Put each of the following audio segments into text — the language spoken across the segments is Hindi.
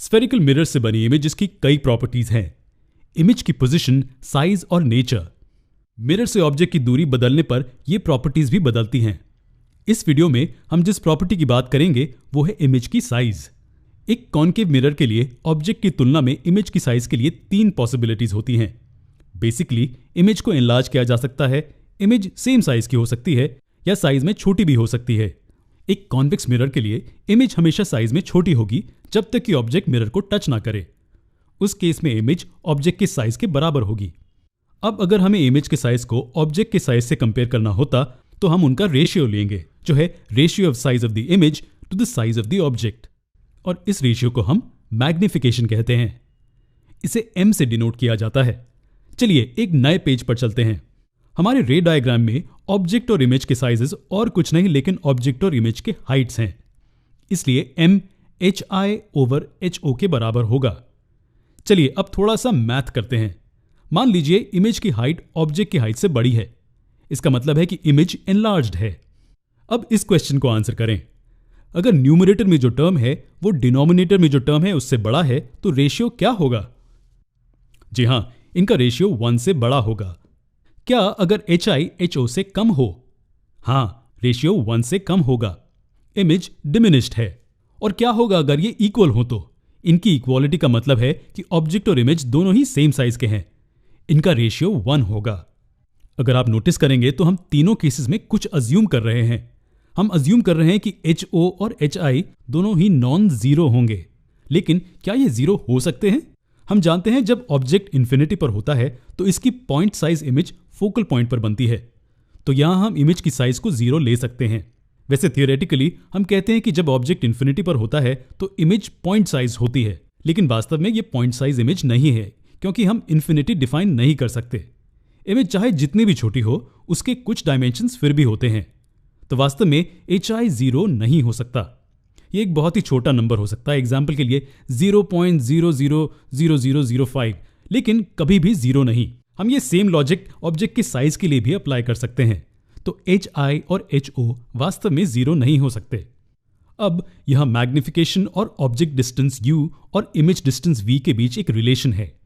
स्फेरिकल मिरर से बनी इमेज की कई प्रॉपर्टीज हैं। इमेज की पोजीशन, साइज और नेचर। मिरर से ऑब्जेक्ट की दूरी बदलने पर ये प्रॉपर्टीज भी बदलती हैं। इस वीडियो में हम जिस प्रॉपर्टी की बात करेंगे वो है इमेज की साइज। एक कॉन्केव मिरर के लिए ऑब्जेक्ट की तुलना में इमेज की साइज के लिए 3 पॉसिबिलिटीज होती हैं। बेसिकली इमेज को एनलार्ज किया जा सकता है, इमेज सेम साइज की हो सकती है या साइज में छोटी भी हो सकती है। एक कॉन्वेक्स मिरर के लिए इमेज हमेशा साइज में छोटी होगी जब तक कि ऑब्जेक्ट मिरर को टच ना करे। उस केस में इमेज ऑब्जेक्ट के साइज के बराबर होगी। अब अगर हमें इमेज के साइज को ऑब्जेक्ट के साइज से कंपेयर करना होता तो हम उनका रेशियो लेंगे, जो है ratio of size of the image to the size of the object, और इस रेशियो को हम मैग्निफिकेशन कहते हैं। इसे m से डिनोट किया जाता है। चलिए एक नए पेज पर चलते हैं। हमारे रे डायग्राम में ऑब्जेक्ट और इमेज के साइजेस और कुछ नहीं लेकिन ऑब्जेक्ट और इमेज के हाइट्स हैं, इसलिए m hi/ho के बराबर होगा। चलिए अब थोड़ा सा मैथ करते हैं। मान लीजिए इमेज की हाइट ऑब्जेक्ट की हाइट से बड़ी है, इसका मतलब है कि इमेज एनलार्ज्ड है। अब इस क्वेश्चन को आंसर करें। अगर न्यूमरेटर में जो टर्म है वो डिनोमिनेटर में जो टर्म है उससे बड़ा है तो रेशियो क्या होगा? जी हां, इनका रेशियो 1 से बड़ा होगा। क्या अगर hi/ho से कम हो? हां, रेशियो 1 से कम होगा। इमेज डिमिनिश्ड है। और क्या होगा अगर ये इक्वल हो? तो इनकी इक्वालिटी का मतलब है कि ऑब्जेक्ट और इमेज दोनों ही सेम साइज के हैं। इनका रेशियो 1 होगा। अगर आप नोटिस करेंगे तो हम तीनों केसेस में कुछ अज्यूम कर रहे हैं। हम अज्यूम कर रहे हैं कि ho और hi दोनों ही नॉन जीरो होंगे। लेकिन क्या ये जीरो हो सकते हैं? हम जानते हैं जब ऑब्जेक्ट इन्फिनिटी पर होता है तो इसकी point size image focal point पर बनती है, तो यहां हम इमेज की साइज को जीरो ले सकते हैं। वैसे थियोरेटिकली हम कहते हैं कि जब ऑब्जेक्ट इन्फिनिटी पर होता है तो इमेज पॉइंट साइज होती है, लेकिन वास्तव में ये पॉइंट साइज इमेज नहीं है, क्योंकि हम इन्फिनिटी डिफाइन नहीं कर सकते। इमेज चाहे जितनी भी छोटी हो उसके कुछ डायमेंशंस फिर भी होते हैं, तो वास्तव में hi जीरो नहीं हो सकता। ये एक बहुत ही छोटा नंबर हो सकता है, एग्जाम्पल के लिए 0.000005, लेकिन कभी भी जीरो नहीं। हम ये सेम लॉजिक ऑब्जेक्ट के साइज के लिए भी अप्लाई कर सकते हैं, तो hi और ho वास्तव में जीरो नहीं हो सकते। अब यहां मैग्निफिकेशन और ऑब्जेक्ट डिस्टेंस u और इमेज डिस्टेंस v के बीच एक रिलेशन है।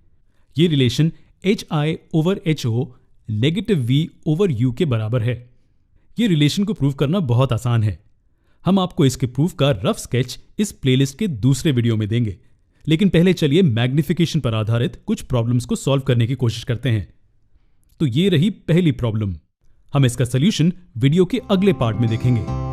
ये रिलेशन hi/ho -v/u के बराबर है। ये रिलेशन को प्रूव करना बहुत आसान है। हम आपको इसके प्रूफ का रफ स्केच इस प्लेलिस्ट के दूसरे वीडियो में देंगे, लेकिन पहले चलिए मैग्निफिकेशन पर आधारित कुछ प्रॉब्लम्स को सॉल्व करने की कोशिश करते हैं। तो ये रही पहली प्रॉब्लम। हम इसका सॉल्यूशन वीडियो के अगले पार्ट में देखेंगे।